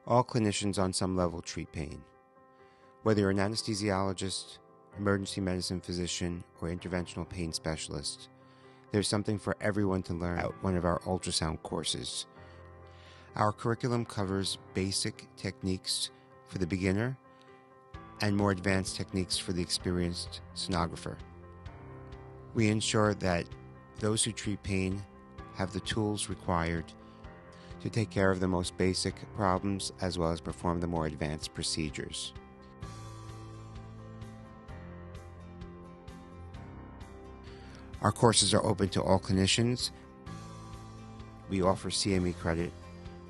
All clinicians on some level treat pain. Whether you're an anesthesiologist, emergency medicine physician, or interventional pain specialist, there's something for everyone to learn at one of our ultrasound courses. Our curriculum covers basic techniques for the beginner and more advanced techniques for the experienced sonographer. We ensure that those who treat pain have the tools required to take care of the most basic problems as well as perform the more advanced procedures. Our courses are open to all clinicians. We offer CME credit.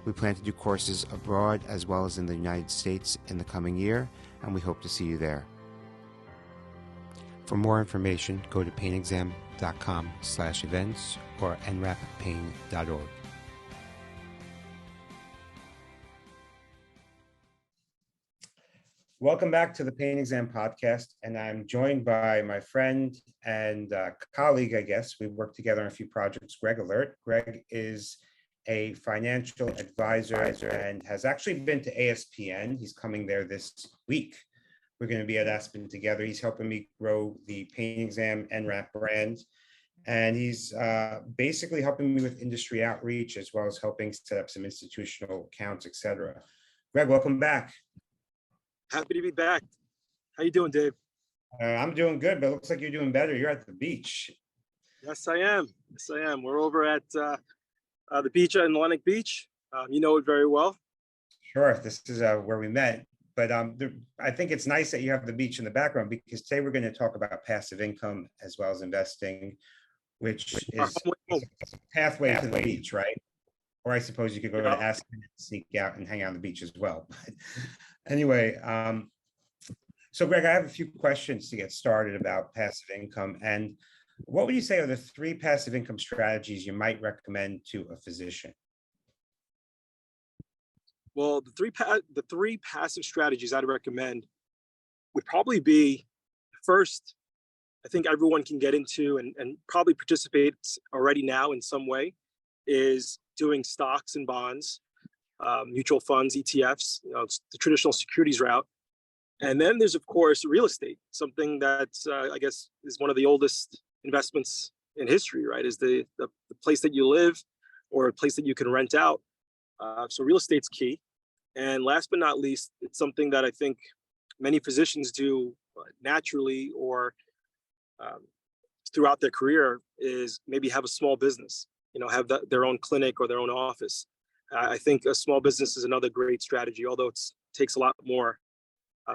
We plan to do courses abroad as well as in the United States in the coming year, and we hope to see you there. For more information, go to painexam.com/events or nrapain.org. Welcome back to the Pain Exam Podcast, and I'm joined by my friend and colleague, I guess. We've worked together on a few projects, Greg Alerte. Greg is a financial advisor and has actually been to ASPN. He's coming there this week. We're going to be at Aspen together. He's helping me grow the Pain Exam NRAP brand, and he's basically helping me with industry outreach as well as helping set up some institutional accounts, etc. Greg, welcome back. Happy to be back. How you doing, Dave? I'm doing good, but it looks like you're doing better. You're at the beach. Yes, I am. Yes, I am. We're over at the beach in Atlantic Beach. You know it very well. Sure. This is where we met. But I think it's nice that you have the beach in the background, because today we're going to talk about passive income as well as investing, which is a pathway to the beach, right? Or I suppose you could go to Aspen and sneak out and hang out on the beach as well. Anyway, so Greg, I have a few questions to get started about passive income. And what would you say are the 3 passive income strategies you might recommend to a physician? Well, the three passive strategies I'd recommend would probably be, first, I think everyone can get into and probably participates already now in some way, is doing stocks and bonds, mutual funds, ETFs, the traditional securities route. And then there's, of course, real estate, something that I guess is one of the oldest investments in history, right? Is the place that you live or a place that you can rent out. So real estate's key. And last but not least, it's something that I think many physicians do naturally or throughout their career, is maybe have a small business, have their own clinic or their own office. I think a small business is another great strategy, although it takes a lot more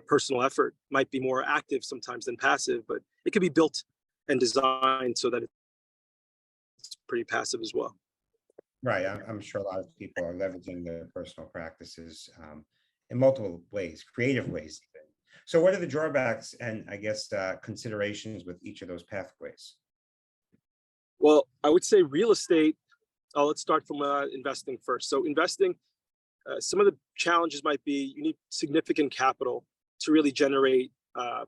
personal effort, might be more active sometimes than passive, but it could be built and designed so that it's pretty passive as well. Right. I'm sure a lot of people are leveraging their personal practices in multiple ways, creative ways even. So what are the drawbacks and I guess considerations with each of those pathways? Well, I would say real estate. Let's start from investing first. So investing, some of the challenges might be you need significant capital to really generate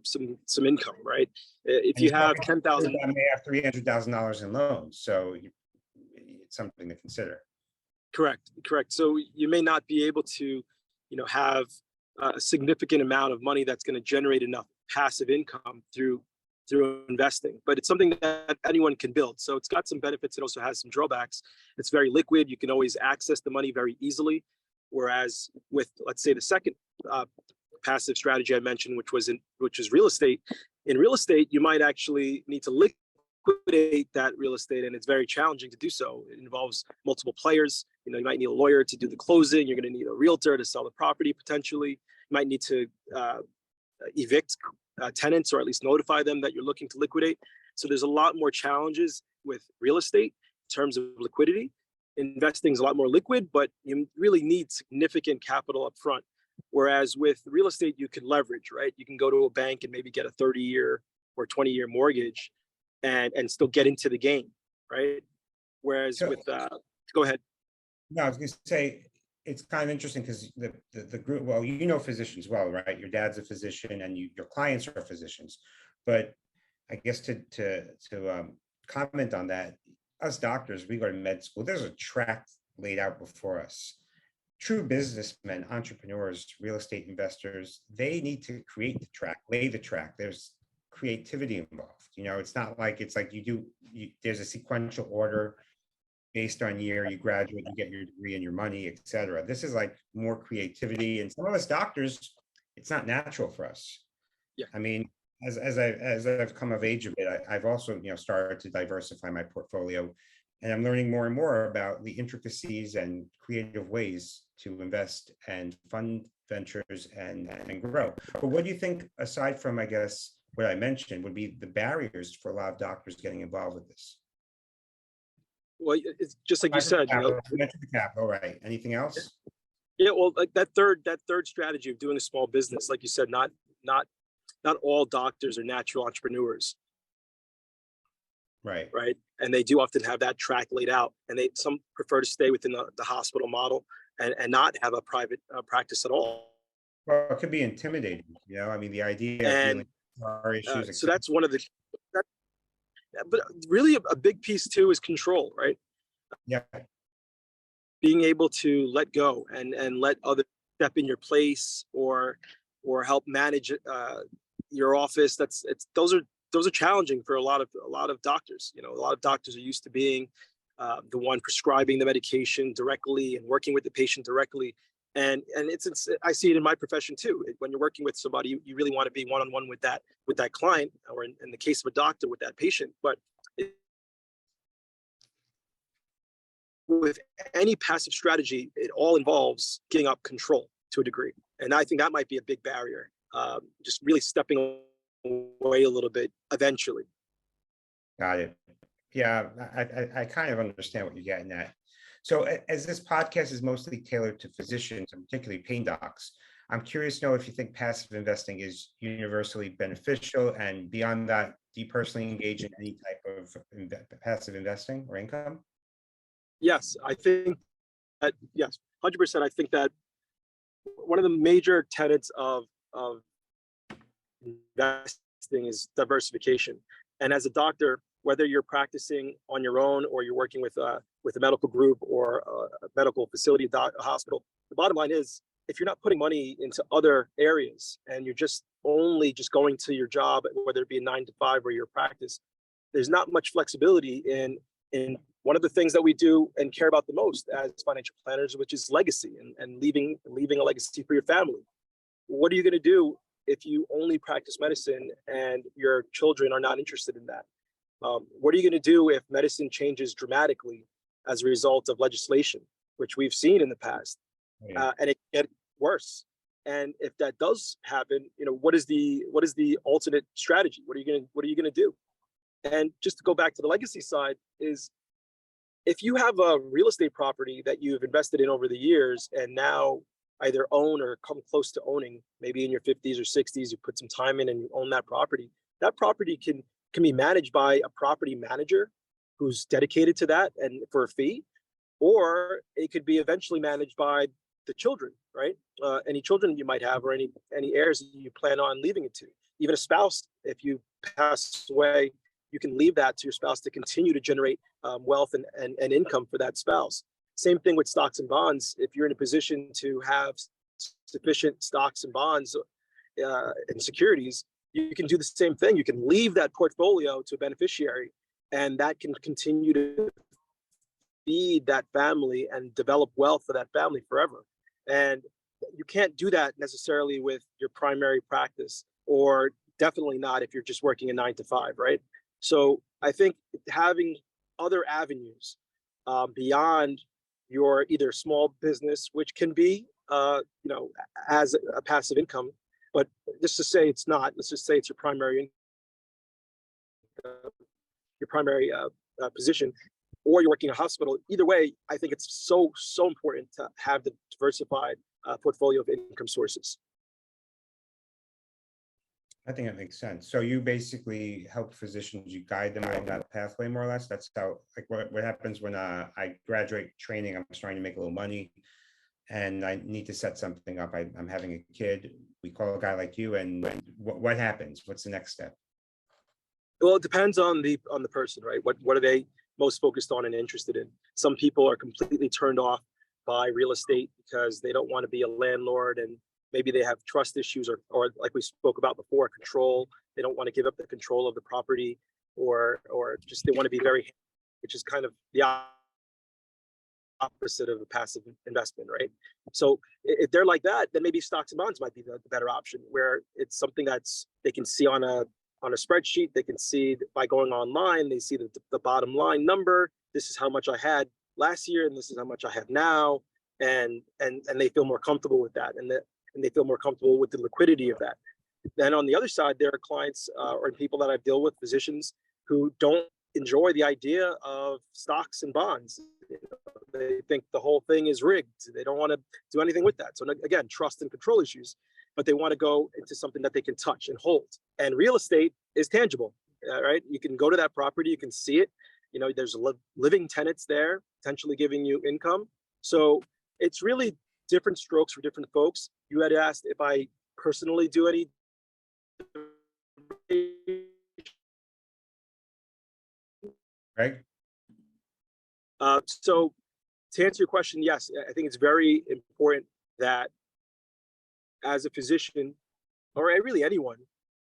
some income, right? If you have 10,000, I may have $300,000 in loans, so it's something to consider. Correct. So you may not be able to, have a significant amount of money that's going to generate enough passive income through investing, but it's something that anyone can build. So it's got some benefits. It also has some drawbacks. It's very liquid. You can always access the money very easily. Whereas with, let's say, the second passive strategy I mentioned, which is real estate. In real estate, you might actually need to liquidate that real estate, and it's very challenging to do so. It involves multiple players. You might need a lawyer to do the closing. You're going to need a realtor to sell the property potentially. You might need to evict tenants, or at least notify them that you're looking to liquidate. So there's a lot more challenges with real estate in terms of liquidity. Investing is a lot more liquid, but you really need significant capital up front. Whereas with real estate, you can leverage, right? You can go to a bank and maybe get a 30-year or 20-year mortgage and still get into the game, right? Whereas with, go ahead. No, I was going to say, it's kind of interesting because the group, well, physicians well, right? Your dad's a physician and your clients are physicians. But I guess to comment on that, us doctors, we go to med school, there's a track laid out before us. true businessmen, entrepreneurs, real estate investors, they need to create the track, lay the track. There's creativity involved. It's not like there's a sequential order based on year, you graduate, you get your degree and your money, et cetera. This is like more creativity. And some of us doctors, it's not natural for us. Yeah. I mean, as I've come of age a bit, I've also, started to diversify my portfolio, and I'm learning more and more about the intricacies and creative ways to invest and fund ventures and grow. But what do you think, aside from, I guess, what I mentioned, would be the barriers for a lot of doctors getting involved with this? Well, it's just like you said, You mentioned the capital, right? Anything else? Yeah, well, like that third strategy of doing a small business, like you said, not all doctors are natural entrepreneurs. Right. Right. And they do often have that track laid out, and some prefer to stay within the hospital model and not have a private practice at all. Well, it could be intimidating, I mean, the idea of dealing with our issues. So that's one of but really a big piece too is control, right? Yeah. Being able to let go and let others step in your place or help manage your office. Those are challenging for a lot of doctors. A lot of doctors are used to being the one prescribing the medication directly and working with the patient directly. And it's I see it in my profession too. When you're working with somebody, you really want to be one-on-one with that client, or in the case of a doctor, with that patient. But with any passive strategy, it all involves giving up control to a degree. And I think that might be a big barrier, just really stepping away a little bit eventually. Got it. Yeah, I kind of understand what you're getting at. So as this podcast is mostly tailored to physicians, and particularly pain docs, I'm curious to know if you think passive investing is universally beneficial, and beyond that, do you personally engage in any type of passive investing or income? Yes, I think that, yes, 100%. I think that one of the major tenets of investing is diversification. And as a doctor, whether you're practicing on your own or you're working with a medical group or a medical facility, a hospital, the bottom line is, if you're not putting money into other areas and you're just going to your job, whether it be a 9 to 5 or your practice, there's not much flexibility in one of the things that we do and care about the most as financial planners, which is legacy and leaving a legacy for your family. What are you going to do if you only practice medicine and your children are not interested in that? What are you going to do if medicine changes dramatically as a result of legislation, which we've seen in the past, and it get worse? And if that does happen, what is the alternate strategy? What are you going to do? And just to go back to the legacy side, is if you have a real estate property that you've invested in over the years and now either own or come close to owning, maybe in your 50s or 60s, you put some time in and you own that property can be managed by a property manager who's dedicated to that and for a fee, or it could be eventually managed by the children, right? Any children you might have, or any heirs you plan on leaving it to. Even a spouse, if you pass away, you can leave that to your spouse to continue to generate wealth and income for that spouse. Same thing with stocks and bonds. If you're in a position to have sufficient stocks and bonds and securities, you can do the same thing. You can leave that portfolio to a beneficiary, and that can continue to feed that family and develop wealth for that family forever. And you can't do that necessarily with your primary practice, or definitely not if you're just working a 9 to 5, right? So I think having other avenues beyond your either small business, which can be, as a passive income, but just to say it's not, let's just say it's your primary position, or you're working in a hospital. Either way, I think it's so important to have the diversified portfolio of income sources. I think that makes sense. So you basically help physicians, you guide them along that pathway, more or less. That's how, like, what happens when I graduate training, I'm starting to make a little money and I need to set something up. I'm having a kid. We call a guy like you, and what happens? What's the next step? Well, it depends on the person, right? What are they most focused on and interested in? Some people are completely turned off buy real estate because they don't want to be a landlord, and maybe they have trust issues, or like we spoke about before, control. They don't want to give up the control of the property, or just they want to be very, which is kind of the opposite of a passive investment, right? So if they're like that, then maybe stocks and bonds might be the better option, where it's something that's they can see on a spreadsheet. They can see by going online, they see the bottom line number. This is how much I had last year, and this is how much I have now, and they feel more comfortable with that, and they feel more comfortable with the liquidity of that. Then on the other side, there are clients or people that I've dealt with, physicians, who don't enjoy the idea of stocks and bonds. They think the whole thing is rigged. They don't want to do anything with that. So again, trust and control issues, but they want to go into something that they can touch and hold. And real estate is tangible, right? You can go to that property, you can see it. There's living tenants there, potentially giving you income. So it's really different strokes for different folks. You had asked if I personally do any. Greg? So to answer your question, yes, I think it's very important that as a physician, or really anyone,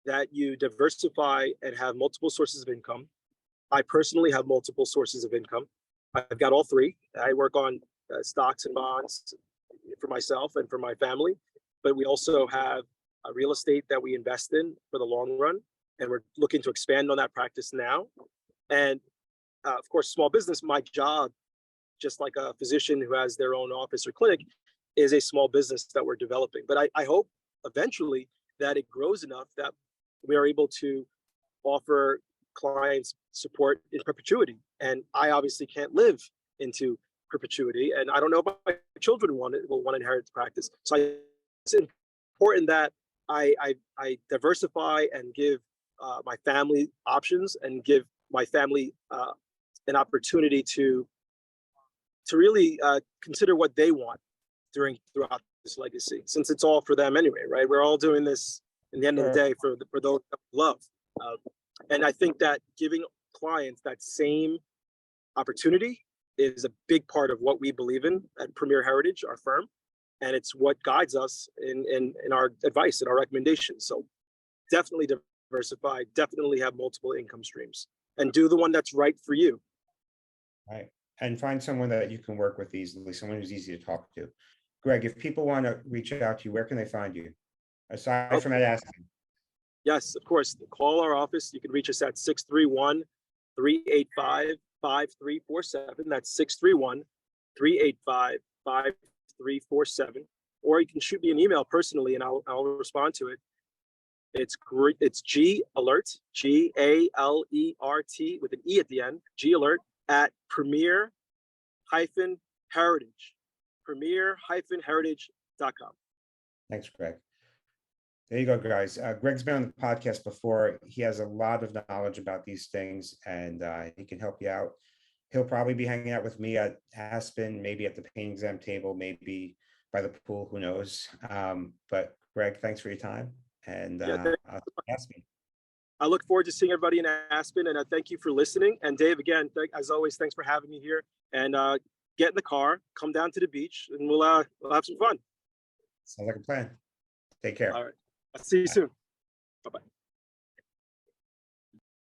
that you diversify and have multiple sources of income. I personally have multiple sources of income. I've got all three. I work on stocks and bonds for myself and for my family, but we also have a real estate that we invest in for the long run, and we're looking to expand on that practice now. And of course, small business, my job, just like a physician who has their own office or clinic, is a small business that we're developing. But I hope eventually that it grows enough that we are able to offer clients support in perpetuity. And I obviously can't live into perpetuity, and I don't know if my children will want to inherit the practice. So it's important that I diversify and give my family options, and give my family an opportunity to really consider what they want throughout this legacy, since it's all for them anyway, right? We're all doing this in the end of the day for those that we love. And I think that giving clients that same opportunity is a big part of what we believe in at Premier Heritage, our firm. And it's what guides us in our advice and our recommendations. So definitely diversify, definitely have multiple income streams, and do the one that's right for you. Right. And find someone that you can work with easily, someone who's easy to talk to. Greg, if people want to reach out to you, where can they find you? Aside from that asking. Yes, of course. Call our office. You can reach us at 631-385-5347. That's 631-385-5347. Or you can shoot me an email personally, and I'll respond to it. It's great. It's Galert, Galert, with an E at the end, Galert, at premier-heritage, premier-heritage.com. Thanks, Greg. There you go, guys. Greg's been on the podcast before. He has a lot of knowledge about these things, and he can help you out. He'll probably be hanging out with me at Aspen, maybe at the pain exam table, maybe by the pool, who knows. But Greg, thanks for your time. And Aspen. I look forward to seeing everybody in Aspen, and thank you for listening. And Dave, again, as always, thanks for having me here. And get in the car, come down to the beach, and we'll have some fun. Sounds like a plan. Take care. All right. I'll see you soon. Bye-bye.